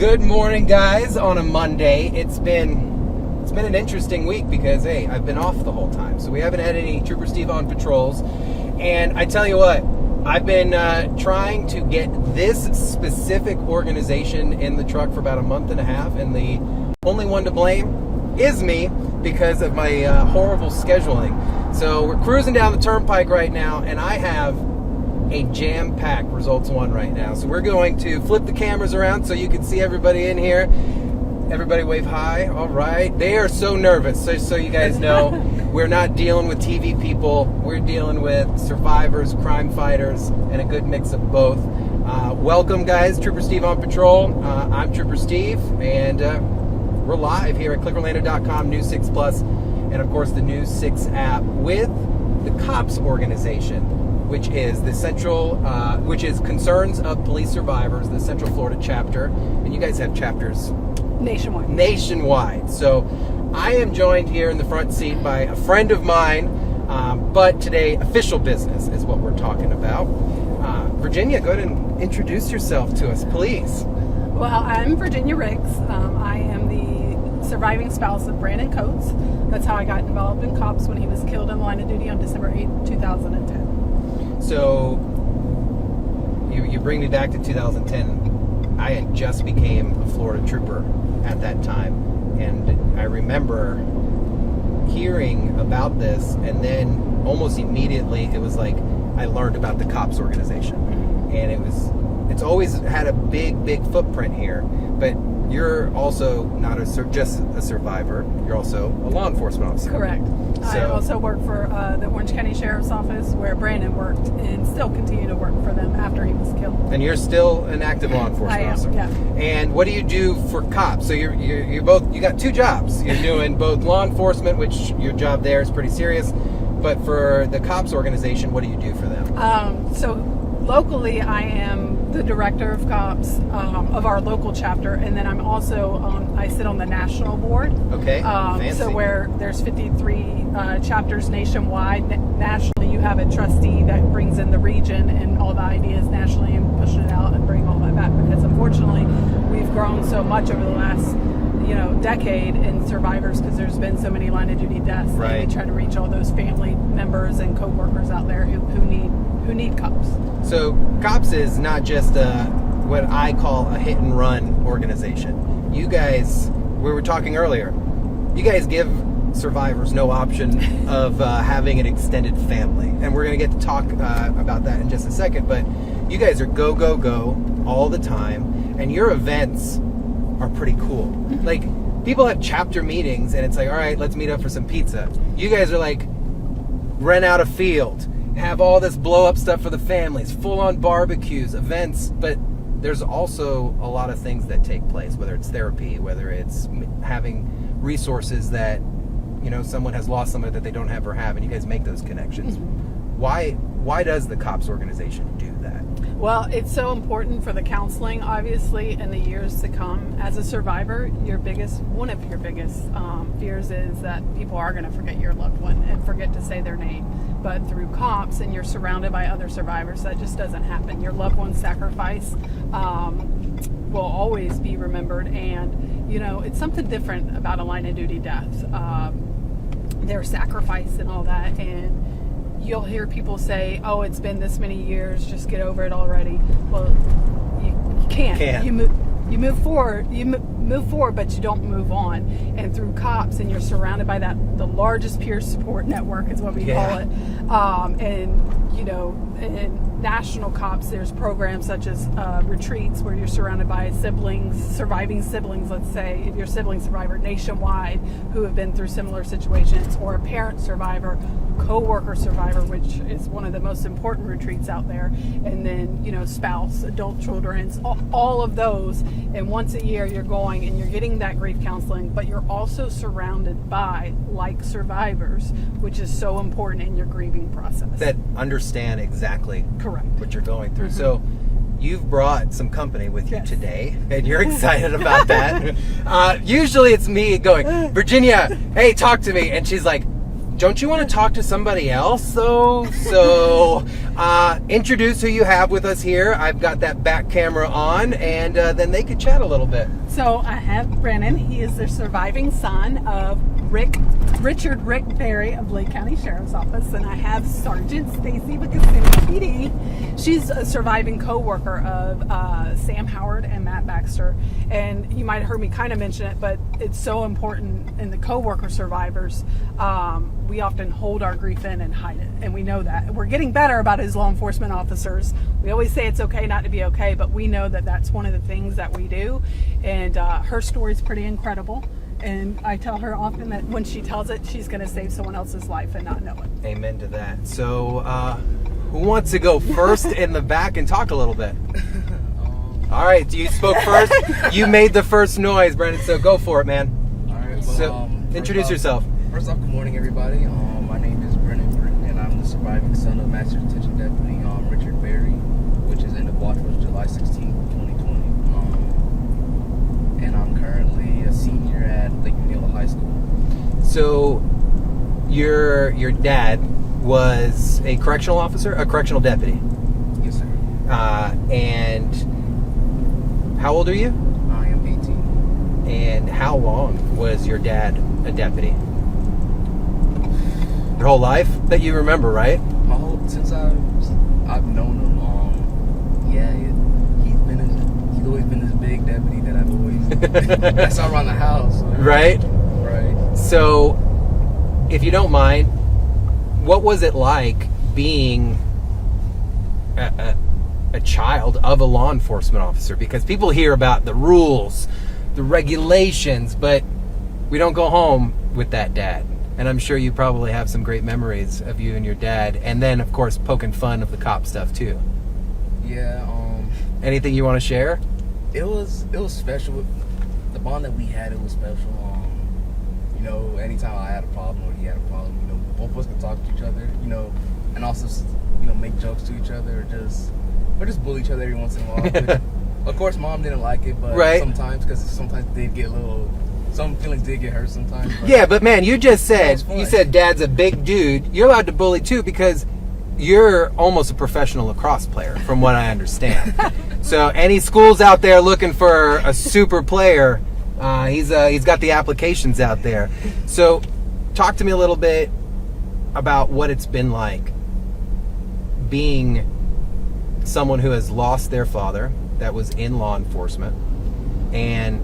Good morning, guys, on a Monday. It's been an interesting week because, hey, I've been off the whole time. So we haven't had any Trooper Steve on patrols. And I tell you what, I've been trying to get this specific organization in the truck for about a month and a half. And the only one to blame is me because of my horrible scheduling. So we're cruising down the turnpike right now, and I have a jam-packed Results 1 right now. So we're going to flip the cameras around so you can see everybody in here. Everybody wave hi. All right. They are so nervous. So you guys know, we're not dealing with TV people. We're dealing with survivors, crime fighters, and a good mix of both. Welcome, guys. Trooper Steve on patrol. I'm Trooper Steve, and we're live here at clickorlando.com, News 6 Plus, and of course the News 6 app with the C.O.P.S organization, which is the Central, which is Concerns of Police Survivors, the Central Florida chapter. And you guys have chapters nationwide. So I am joined here in the front seat by a friend of mine, but today official business is what we're talking about. Virginia, go ahead and introduce yourself to us, please. Well, I'm Virginia Riggs. I am the surviving spouse of Brandon Coates. That's how I got involved in C.O.P.S when he was killed in the line of duty on December 8th, 2010. So you bring me back to 2010. I had just became a Florida trooper at that time, and I remember hearing about this, and then almost immediately it was like I learned about the C.O.P.S organization, and it's always had a big footprint here. But you're also not just a survivor, you're also a law enforcement officer. Correct. I also work for the Orange County Sheriff's Office, where Brandon worked, and still continue to work for them after he was killed. And you're still an active law enforcement officer. Yeah. And what do you do for C.O.P.S? So you got two jobs. You're doing both law enforcement, which your job there is pretty serious, but for the C.O.P.S organization, what do you do for them? So locally, I am the director of C.O.P.S of our local chapter, and then I'm also I sit on the national board. Okay. Fancy. So where there's 53 chapters nationwide. Nationally, you have a trustee that brings in the region and all the ideas nationally and pushing it out and bring all that back. Because unfortunately, we've grown so much over the last decade in survivors, because there's been so many line of duty deaths. Right. And we try to reach all those family members and co-workers out there who need C.O.P.S. So C.O.P.S is not just what I call a hit and run organization. You guys, we were talking earlier, you guys give survivors no option of having an extended family. And we're going to get to talk about that in just a second. But you guys are go all the time. And your events are pretty cool. Like, people have chapter meetings and it's like, all right, let's meet up for some pizza. You guys are like, rent out a field, have all this blow up stuff for the families, full on barbecues, events. But there's also a lot of things that take place, whether it's therapy, whether it's having resources that, someone has lost somebody that they don't ever have, and you guys make those connections. Why does the C.O.P.S organization do that? Well, it's so important for the counseling, obviously, in the years to come. As a survivor, one of your biggest fears is that people are going to forget your loved one and forget to say their name. But through C.O.P.S and you're surrounded by other survivors, that just doesn't happen. Your loved one's sacrifice will always be remembered, and it's something different about a line of duty death. Their sacrifice and all that, and you'll hear people say, "Oh, it's been this many years, just get over it already." Well, you can't. You move forward. You move forward, but you don't move on. And through C.O.P.S, and you're surrounded by the largest peer support network is what we call it. In national C.O.P.S, there's programs such as retreats where you're surrounded by surviving siblings, let's say, if you're a sibling survivor nationwide who have been through similar situations, or a parent survivor, co-worker survivor, which is one of the most important retreats out there, and then spouse, adult children, all of those. And once a year you're going and you're getting that grief counseling, but you're also surrounded by like survivors, which is so important in your grieving process, that understand exactly correct what you're going through. So you've brought some company with you today, and you're excited about that. Usually it's me going, Virginia, hey, talk to me, and she's like, don't you want to talk to somebody else, though? So, introduce who you have with us here. I've got that back camera on, and then they could chat a little bit. So I have Brennan. He is the surviving son of Richard Rick Berry of Lake County Sheriff's Office, and I have Sergeant Stacy with the City PD. She's a surviving co-worker of Sam Howard and Matt Baxter, and you might have heard me kind of mention it, but it's so important in the co-worker survivors. We often hold our grief in and hide it, and we know that. We're getting better about it as law enforcement officers. We always say it's okay not to be okay, but we know that that's one of the things that we do, and her story's pretty incredible. And I tell her often that when she tells it, she's going to save someone else's life and not know it. Amen to that. So, who wants to go first in the back and talk a little bit? All right, you spoke first. You made the first noise, Brendan, so go for it, man. All right, well, So, introduce yourself. First off, good morning, everybody. My name is Brennan Britton, and I'm the surviving son of Master Detention Deputy Richard Berry, which is in the watch was July 16, 2020. And I'm currently a senior at Lake Manila High School. So, your dad was a correctional officer, a correctional deputy. Yes, sir. And how old are you? I am 18. And how long was your dad a deputy? Your whole life that you remember, right? Since I've known him, he's always been this big deputy that I've always I saw around the house. Right? Right. So, if you don't mind, what was it like being a child of a law enforcement officer? Because people hear about the rules, the regulations, but we don't go home with that dad. And I'm sure you probably have some great memories of you and your dad, and then of course poking fun of the cop stuff too. Yeah. Anything you want to share? It was special. The bond that we had, it was special. Anytime I had a problem or he had a problem, both of us could talk to each other, and also, make jokes to each other or just bully each other every once in a while. Which, of course, Mom didn't like it, but right. sometimes they get some feelings did get hurt sometimes. But yeah, but man, you just said, Dad's a big dude. You're allowed to bully too because you're almost a professional lacrosse player, from what I understand. So any schools out there looking for a super player, he's got the applications out there. So talk to me a little bit about what it's been like being someone who has lost their father that was in law enforcement, and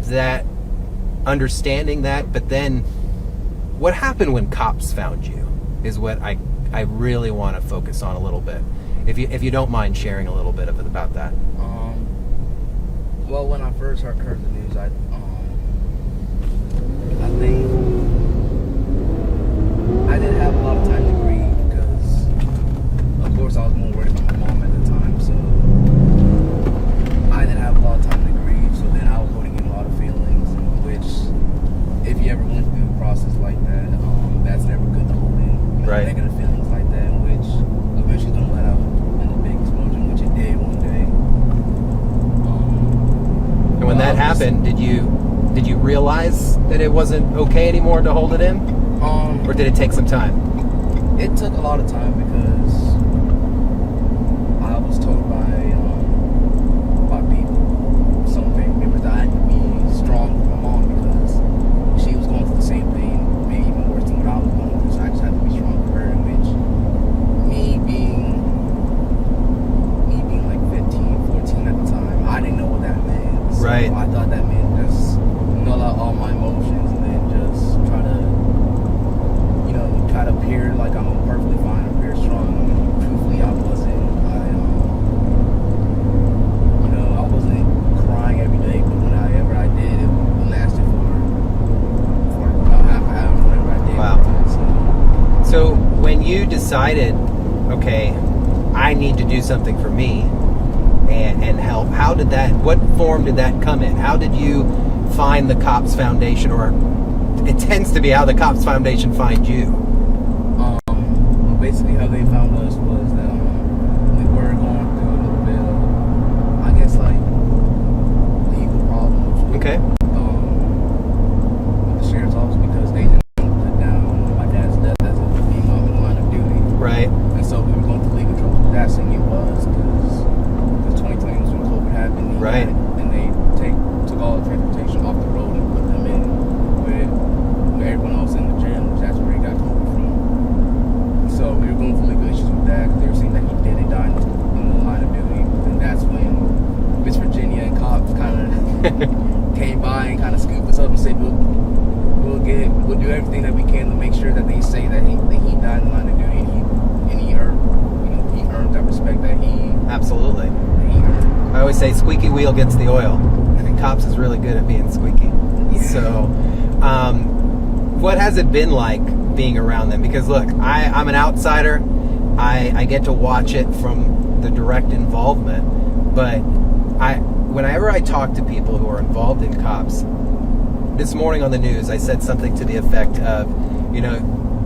that understanding that, but then what happened when cops found you is what I really want to focus on a little bit. If you don't mind sharing a little bit about that. Well, when I first heard the news, I think I didn't have a lot of time to grieve because, of course, I was more worried about my mom at the time, so I didn't have a lot of time to grieve. So then I was holding in a lot of feelings, which, if you ever went through a process like that, that's never good to hold in. Right. Negative feelings like that, which eventually going to let out in a big explosion, which it did one day. And when that happened, did you realize that it wasn't okay anymore to hold it in? Or did it take some time? It took a lot of time because I was told by people, some family members, that I had to be strong with my mom because she was going through the same pain, maybe even worse than what I was going through. So I just had to be strong with her, which me being like 15, 14 at the time, I didn't know what that meant. So right. I thought that meant just null out all my emotions and then just try to appear like I'm perfectly fine, appear strong. Truthfully, I wasn't. I wasn't crying every day, but whenever I did, it lasted for about half an hour. Whenever I did. Wow. So when you decided, okay, I need to do something for me and help, what form did that come in? How did you find the C.O.P.S Foundation, or it tends to be how the C.O.P.S Foundation find you? Basically how they found us was that we were going through a little bit of, I guess, like legal problems with, Okay. with the sheriff's office because they didn't put down my dad. Right. And they took all the transportation off the road and put them in with everyone else in the gym, which that's where he got COVID from. So we were going through legal issues with that because they were saying that he didn't die in the line of duty. And that's when Miss Virginia and C.O.P.S kind of came by and kind of scooped us up and said, we'll do everything that we can to make sure that they say that he died in the line of duty and he earned that respect that he Absolutely. earned. I always say squeaky wheel gets the oil, and C.O.P.S is really good at being squeaky. Yeah. So, what has it been like being around them? Because look, I'm an outsider. I get to watch it from the direct involvement, but whenever I talk to people who are involved in C.O.P.S, this morning on the news, I said something to the effect of,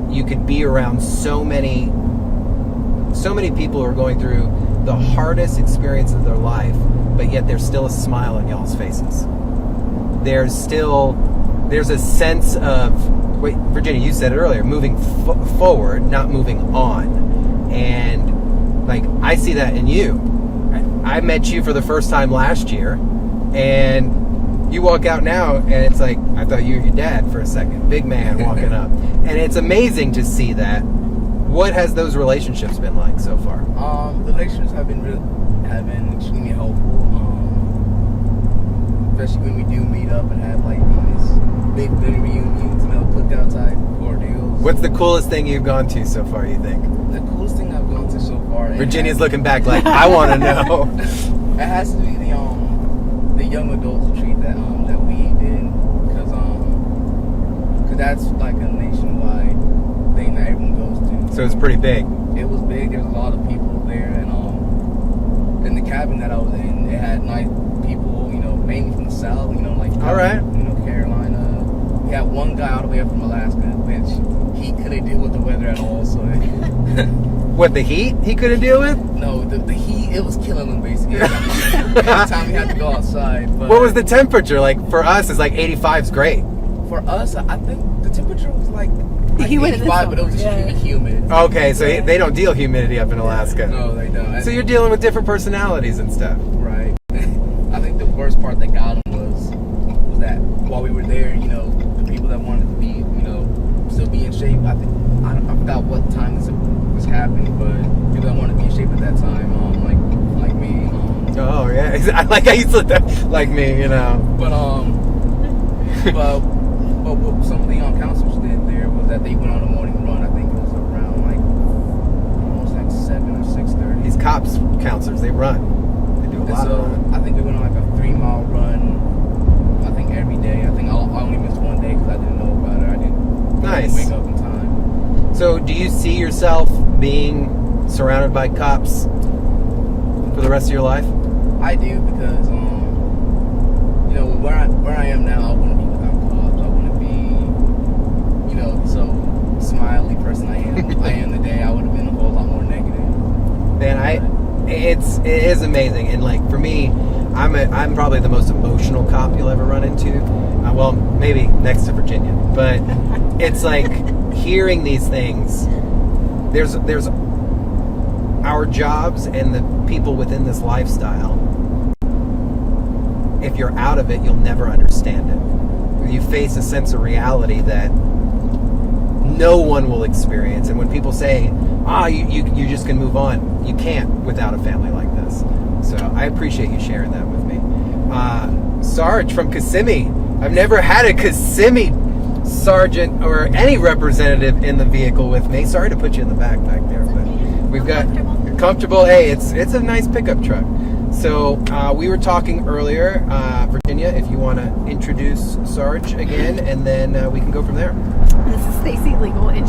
you could be around so many people who are going through the hardest experience of their life, but yet there's still a smile on y'all's faces. There's a sense of, wait, Virginia, you said it earlier, moving forward, not moving on. And like, I see that in you. I met you for the first time last year, and you walk out now, and it's like, I thought you were your dad for a second. Big man walking up. And it's amazing to see that. What has those relationships been like so far? The relationships have been extremely helpful. Especially when we do meet up and have like these big reunions, cookout type ordeals. What's the coolest thing you've gone to so far, you think? The coolest thing I've gone to so far? Virginia's looking back like, I want to know. It has to be the young adults retreat that we did, because that's like a nationwide thing that everyone goes to. So it's pretty big. It was big. There was a lot of people there, and in the cabin that I was in, it had nice people, mainly from the south, like all right, Carolina. We had one guy all the way up from Alaska, which he couldn't deal with the weather at all. So what, the heat he couldn't deal with? No, the heat, it was killing him basically. Every time we had to go outside. But what was the temperature? Like for us, it's like 85 is great. For us, I think the temperature was like Humid 85, but it was extremely humid. Okay, so they don't deal humidity up in Alaska. No, they don't. So you're dealing with different personalities and stuff. Right. I think the worst part that got him was that while we were there, the people that wanted to be, still be in shape. I forgot what time this was happening, but people that wanted to be in shape at that time, like me. Oh yeah, I like how you said that, like me, But what some of the counselors did there was that they went on a morning run. I think it was around almost 7 or 6:30. These C.O.P.S counselors, they run. They do a lot of running. I think we went on a 3-mile run. I think every day. I think I only missed one day because I didn't know about it. I didn't wake up in time. So do you see yourself being surrounded by C.O.P.S for the rest of your life? I do, because where I am now, I wouldn't be without C.O.P.S. I wouldn't be so smiley person I am today. I would have been a whole lot more negative. Man, it is amazing, and like for me, I'm probably the most emotional cop you'll ever run into. Well, maybe next to Virginia, but it's like hearing these things. There's our jobs and the people within this lifestyle. If you're out of it, you'll never understand it. You face a sense of reality that no one will experience. And when people say, you just can move on, you can't without a family like this. So I appreciate you sharing that with me. Sarge from Kissimmee. I've never had a Kissimmee sergeant or any representative in the vehicle with me. Sorry to put you in the back there, but we've got comfortable. Hey, it's a nice pickup truck. So we were talking earlier, Virginia, if you want to introduce Sarge again, and then we can go from there. This is Stacy Legal, and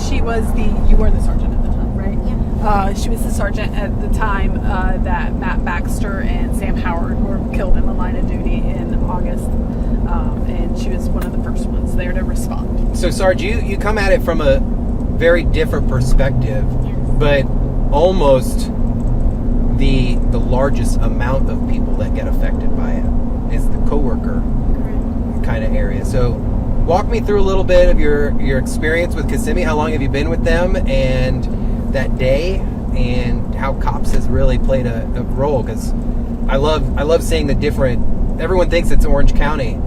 you were the sergeant at the time, right? Yeah. She was the sergeant at the time that Matt Baxter and Sam Howard were killed in the line of duty in August, and she was one of the first ones there to respond. So Sarge, you come at it from a very different perspective, but almost the largest amount of people that get affected by it is the coworker kind of area. So walk me through a little bit of your experience with Kissimmee. How long have you been with them, and that day, and how C.O.P.S has really played a role? Because I love seeing the different. Everyone thinks it's Orange County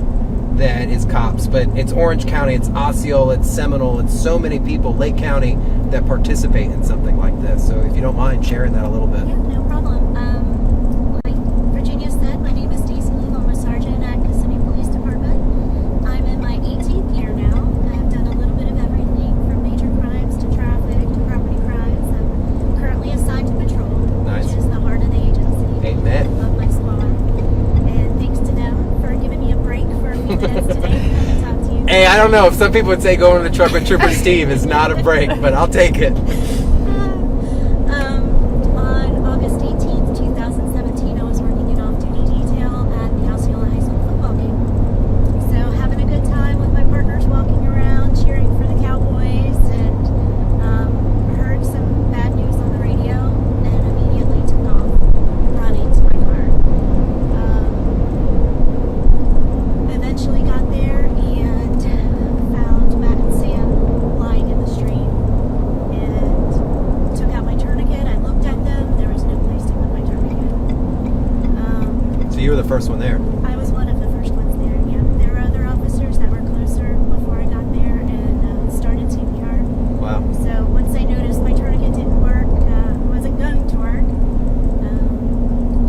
that is COPS, but it's Orange County, it's Osceola, it's Seminole, it's so many people, Lake County, that participate in something like this. So if you don't mind sharing that a little bit. Yeah, no problem. Like Virginia said, my name is Stacy. I'm a sergeant at Kissimmee Police Department. I'm in my 18th year now. I've done a little bit of everything from major crimes to traffic to property crimes. I'm currently assigned to patrol, Nice. which is the heart of the agency. Amen. I love my squad. And thanks to them for giving me a break for a few minutes today to come and talk to you. Hey, I don't know if some people would say going to the truck with Trooper Steve is not a break, but I'll take it. On August 18th, 2017, I was working in off-duty detail at the Osceola High School football game. So having a good time with my partners walking around, cheering for the Cowboys, and heard some bad news on the radio and immediately took off running to my car. Eventually got there and found Matt and Sam lying in the street and took out my tourniquet. I looked at them. There was no place to put my tourniquet. So you were the first one there. I was one of the first ones there, yeah. There were other officers that were closer before I got there and started CPR. Wow. So once I noticed my tourniquet didn't work, wasn't going to work,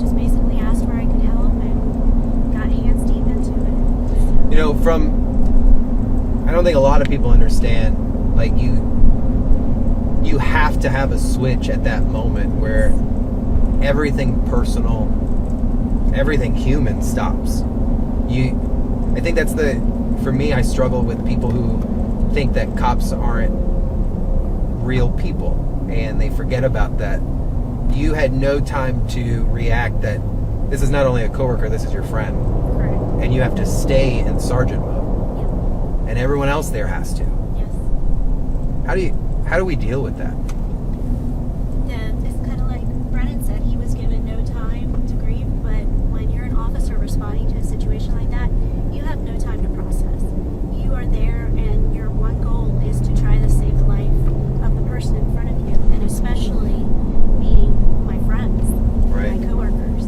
just basically asked where I could help and got hands deep into it. You know, I don't think a lot of people understand, like, you have to have a switch at that moment where everything personal, everything human stops. I think that's for me, I struggle with people who think that cops aren't real people, and they forget about that. You had no time to react that this is not only a coworker, this is your friend, Correct. and you have to stay in sergeant mode, Yeah. and everyone else there has to. Yes. How do we deal with that? Then it's kind of like Brennan said, he was given no time to grieve, but when you're an officer responding to a situation like that, you have no time to process. You are there and your one goal is to try to save the life of the person in front of you, and especially meeting my friends, Right. my coworkers.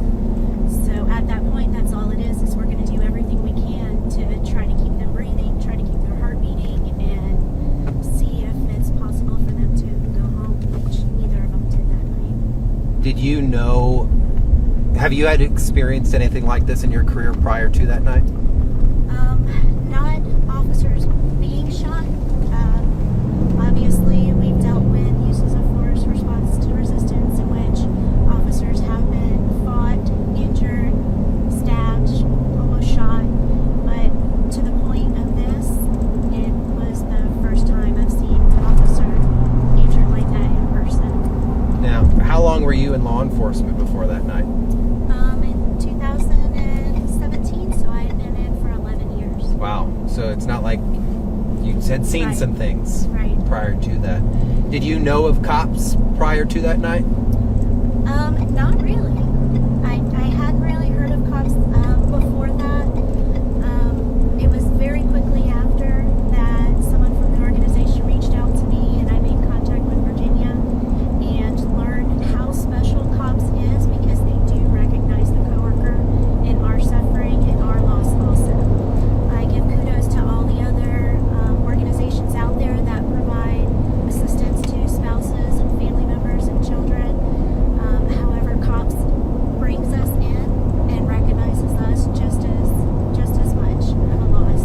So at that point, that's all it is we're going to do everything we can to try to keep them breathing, try to keep their heart beating, and see if it's possible for them to go home, which neither of them did that night. Did you know, have you had experienced anything like this in your career prior to that night? Not officers being shot. Obviously, we've dealt with uses of force, response to resistance, in which officers have been fought, injured, stabbed, almost shot. But to the point of this, it was the first time I've seen an officer injured like that in person. Now, how long were you in law enforcement before that night? In 2017, so I had been in for 11 years. Wow. So it's not like you had seen Right. some things Right. prior to that. Did you know of cops prior to that night? Not really. I hadn't really heard of cops before that. It was very quickly after that someone from the organization reached out to me and I made contact with Virginia and learned how special COPS is, because they do recognize the coworker in our suffering and our loss also. I give kudos to all the other organizations out there that provide assistance to spouses and family members and children. However, COPS brings us in and recognizes us just as much of a loss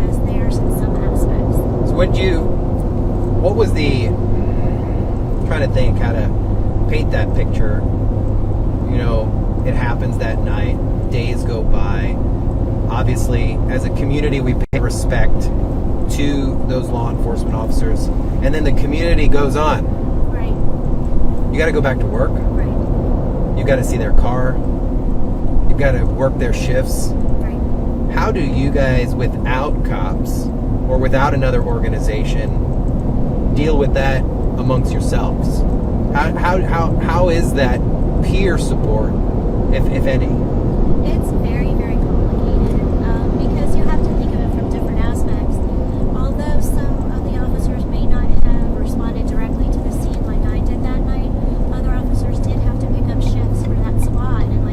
as theirs in some aspects. So what was trying to think how to paint that picture. You know, it happens that night, days go by. Obviously, as a community, we pay respect to those law enforcement officers, and then the community goes on. Right, You got to go back to work. right, You got to see their car. You got to work their shifts. right. How do you guys, without cops or without another organization, deal with that amongst yourselves? How is that peer support, if any? It's very, very complicated because you have to think of it from different aspects. Although some of the officers may not have responded directly to the scene like I did that night, other officers did have to pick up shifts for that squad. And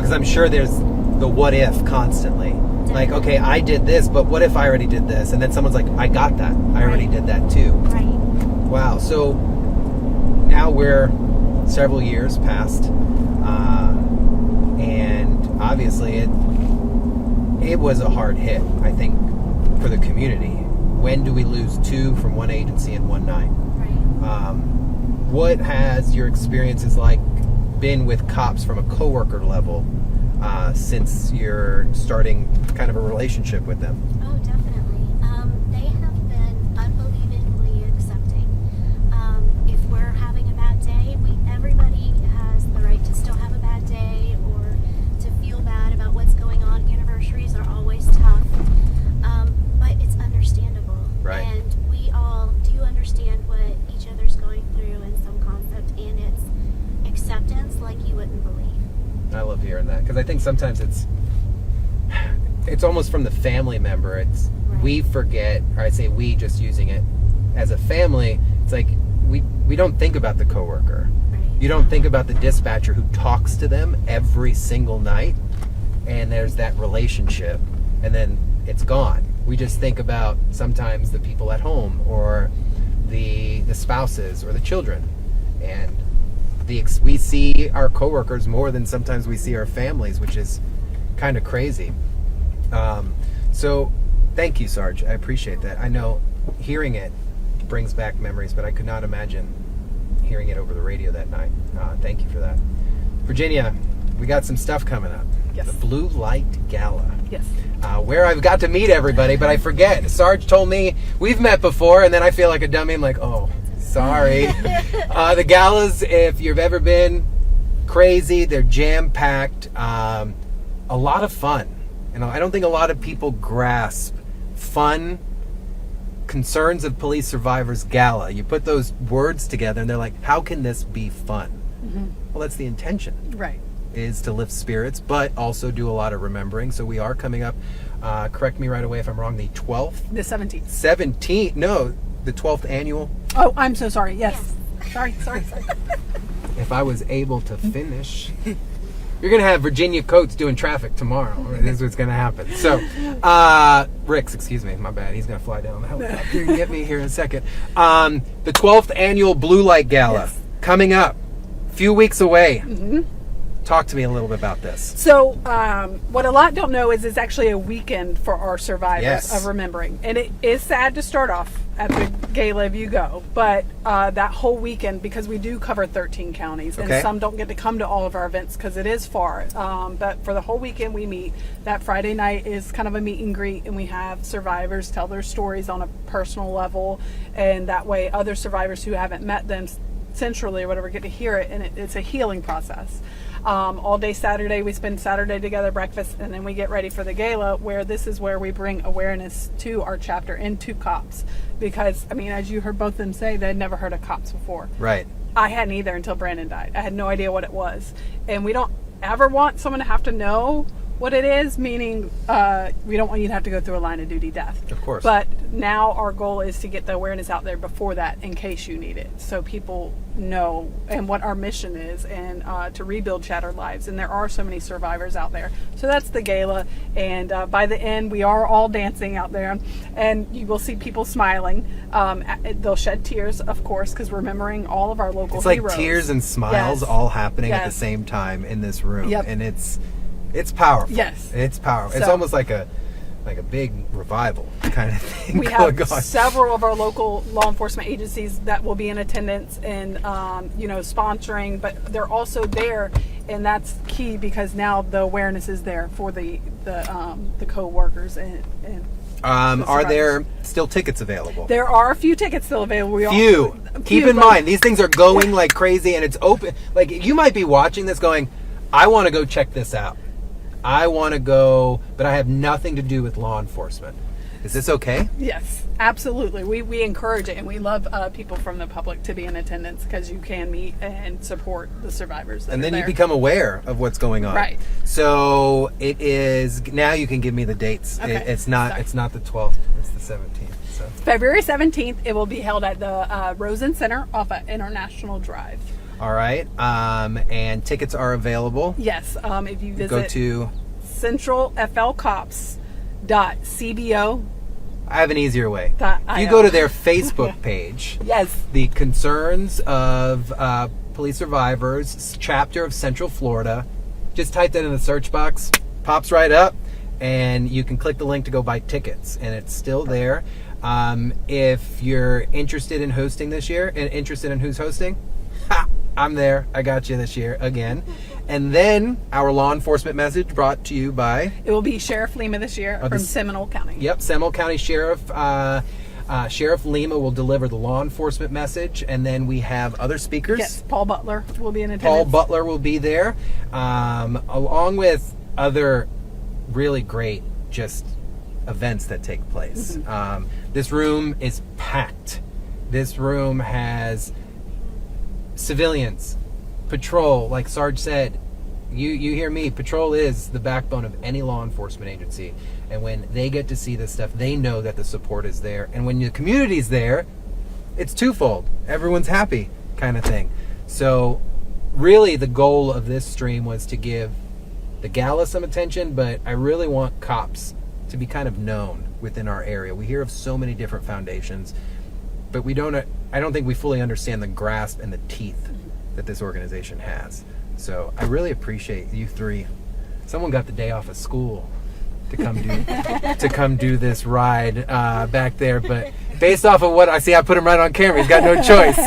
Because I'm sure there's the what if constantly. Like, okay, I did this, but what if I already did this? And then someone's like, I got that. I already did that too. Right. Wow. So now we're several years past, and obviously it was a hard hit, I think, for the community. When do we lose 2 from one agency in one night? Right. What has your experiences like been with cops from a coworker level since you're starting kind of a relationship with them? Oh, definitely. They have been unbelievably accepting. If we're having a bad day, everybody has the right to still have a bad day or to feel bad about what's going on. Anniversaries are always tough, but it's understandable. Right. And we all do understand what each other's going through in some concept, and it's acceptance like you wouldn't believe. I love hearing that, because I think sometimes it's almost from the family member. It's Right. we forget, or I say we, just using it as a family. It's like we don't think about the coworker. Right. You don't think about the dispatcher who talks to them every single night, and there's that relationship, and then it's gone. We just think about sometimes the people at home, or the spouses, or the children, and we see our coworkers more than sometimes we see our families, which is kind of crazy. So thank you, Sarge. I appreciate that. I know hearing it brings back memories, but I could not imagine hearing it over the radio that night. Thank you for that. Virginia, we got some stuff coming up. Yes. The Blue Light Gala. Yes. Where I've got to meet everybody, but I forget. Sarge told me we've met before, and then I feel like a dummy. I'm like, oh, sorry. The galas, if you've ever been, crazy. They're jam-packed. A lot of fun. And I don't think a lot of people grasp fun. Concerns of Police Survivors Gala. You put those words together, and they're like, how can this be fun? Mm-hmm. Well, that's the intention. Right. Is to lift spirits, but also do a lot of remembering. So we are coming up, correct me right away if I'm wrong, the 12th? The 17th. 17th, no, the 12th annual. Oh, I'm so sorry. Yes. Sorry. If I was able to finish. You're going to have Virginia Coates doing traffic tomorrow. This is what's going to happen. So, Ricks, excuse me, my bad. He's going to fly down the helicopter and get me here in a second. The 12th annual Blue Light Gala, Yes. coming up, a few weeks away. Mm-hmm. Talk to me a little bit about this. So, what a lot don't know is it's actually a weekend for our survivors Yes. of remembering. And it is sad to start off at the gala if you go, but that whole weekend, because we do cover 13 counties, and Okay. some don't get to come to all of our events because it is far. But for the whole weekend we meet. That Friday night is kind of a meet and greet, and we have survivors tell their stories on a personal level, and that way other survivors who haven't met them centrally or whatever get to hear it, and it's a healing process. All day Saturday, we spend Saturday together, breakfast, and then we get ready for the gala, where this is where we bring awareness to our chapter and to cops. Because, I mean, as you heard both of them say, they'd never heard of cops before. Right. I hadn't either until Brandon died. I had no idea what it was. And we don't ever want someone to have to know what it is, meaning we don't want you to have to go through a line of duty death. Of course. But now our goal is to get the awareness out there before that, in case you need it, so people know and what our mission is, and to rebuild shattered lives. And there are so many survivors out there. So that's the gala, and by the end we are all dancing out there, and you will see people smiling. They'll shed tears, of course, because remembering all of our local It's like heroes. tears and smiles Yes. all happening at the Yes. same time in this room. Yep. And it's powerful. Yes. It's powerful. It's So- almost like a big revival kind of thing We going have on. several of our local law enforcement agencies that will be in attendance and sponsoring, but they're also there, and that's key because now the awareness is there for the co-workers and Are there still tickets available? there are a few tickets still available. Keep in mind, these things are going like crazy, and it's open. Like, you might be watching this going, I want to go check this out. I want to go, but I have nothing to do with law enforcement. Is this okay? Yes, absolutely. We encourage it, and we love people from the public to be in attendance because you can meet and support the survivors. That And then are you there. become aware of what's going on. Right. So it is, now you can give me the dates. Okay. It's not Sorry. the 12th, it's the 17th. So February 17th, it will be held at the Rosen Center off of International Drive. All right. And tickets are available. Yes. If you visit Go to... centralflcops.cbo. I have an easier way. If you go to their Facebook page, Yes. the Concerns of Police Survivors chapter of Central Florida, just type that in the search box, pops right up, and you can click the link to go buy tickets, and it's still there. If you're interested in hosting this year, and interested in who's hosting, I'm there. I got you this year again. And then our law enforcement message brought to you by... It will be Sheriff Lima this year from Seminole County. Yep, Seminole County Sheriff. Sheriff Lima will deliver the law enforcement message, and then we have other speakers. Yes, Paul Butler will be in attendance. Paul Butler will be there, along with other really great just events that take place. This room is packed. This room has civilians, patrol, like Sarge said. You hear me, patrol is the backbone of any law enforcement agency, and when they get to see this stuff, they know that the support is there, and when the community's there, it's twofold. Everyone's happy, kind of thing. So really the goal of this stream was to give the gala some attention, but I really want COPS to be kind of known within our area. We hear of so many different foundations, but I don't think we fully understand the grasp and the teeth that this organization has. So I really appreciate you three. Someone got the day off of school to come do this ride back there, but based off of what I see, I put him right on camera. He's got no choice.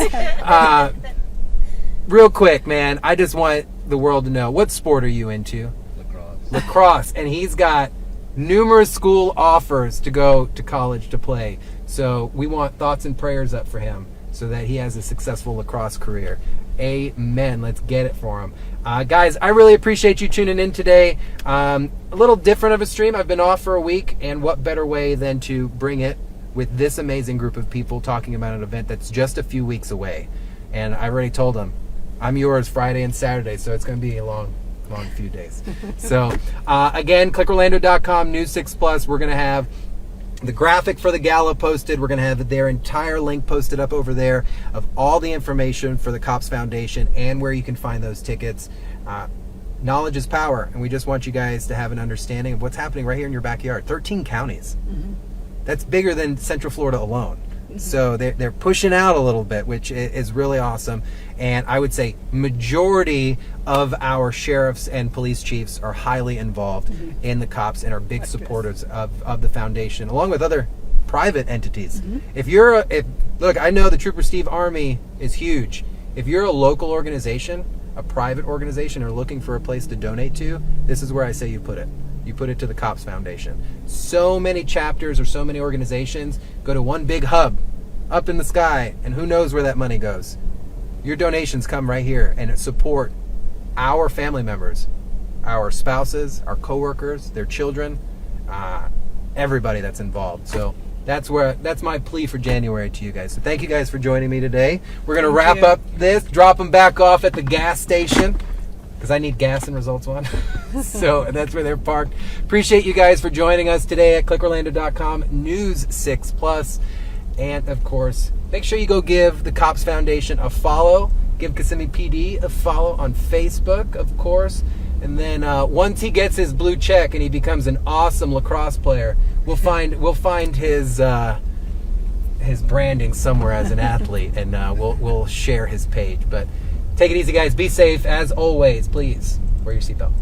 Real quick, man, I just want the world to know, what sport are you into? Lacrosse. And he's got numerous school offers to go to college to play. So we want thoughts and prayers up for him so that he has a successful lacrosse career. Amen. Let's get it for him. Guys, I really appreciate you tuning in today. A little different of a stream. I've been off for a week, and what better way than to bring it with this amazing group of people talking about an event that's just a few weeks away. And I already told them, I'm yours Friday and Saturday, so it's going to be a long few days. So, again, clickorlando.com, News 6 Plus. We're going to have the graphic for the gala posted. We're going to have their entire link posted up over there of all the information for the C.O.P.S Foundation and where you can find those tickets. Knowledge is power, and we just want you guys to have an understanding of what's happening right here in your backyard. 13 counties. That's bigger than Central Florida alone. So they're pushing out a little bit, which is really awesome. And I would say majority of our sheriffs and police chiefs are highly involved in the C.O.P.S and are big supporters of the foundation, along with other private entities. Look, I know the Trooper Steve Army is huge. If you're a local organization, a private organization, or looking for a place to donate to, this is where I say you put it. You put it to the C.O.P.S Foundation. So many chapters or so many organizations go to one big hub up in the sky, and who knows where that money goes. Your donations come right here and support our family members, our spouses, our coworkers, their children, everybody that's involved. So that's my plea for January to you guys. So thank you guys for joining me today. We're going to wrap up this, drop them back off at the gas station, because I need gas in Results One. So that's where they're parked. Appreciate you guys for joining us today at clickorlando.com, News 6 Plus. And of course, make sure you go give the C.O.P.S Foundation a follow. Give Kissimmee PD a follow on Facebook, of course. And then once he gets his blue check and he becomes an awesome lacrosse player, we'll find his branding somewhere as an athlete, and we'll share his page. But take it easy, guys. Be safe. As always, please wear your seatbelt.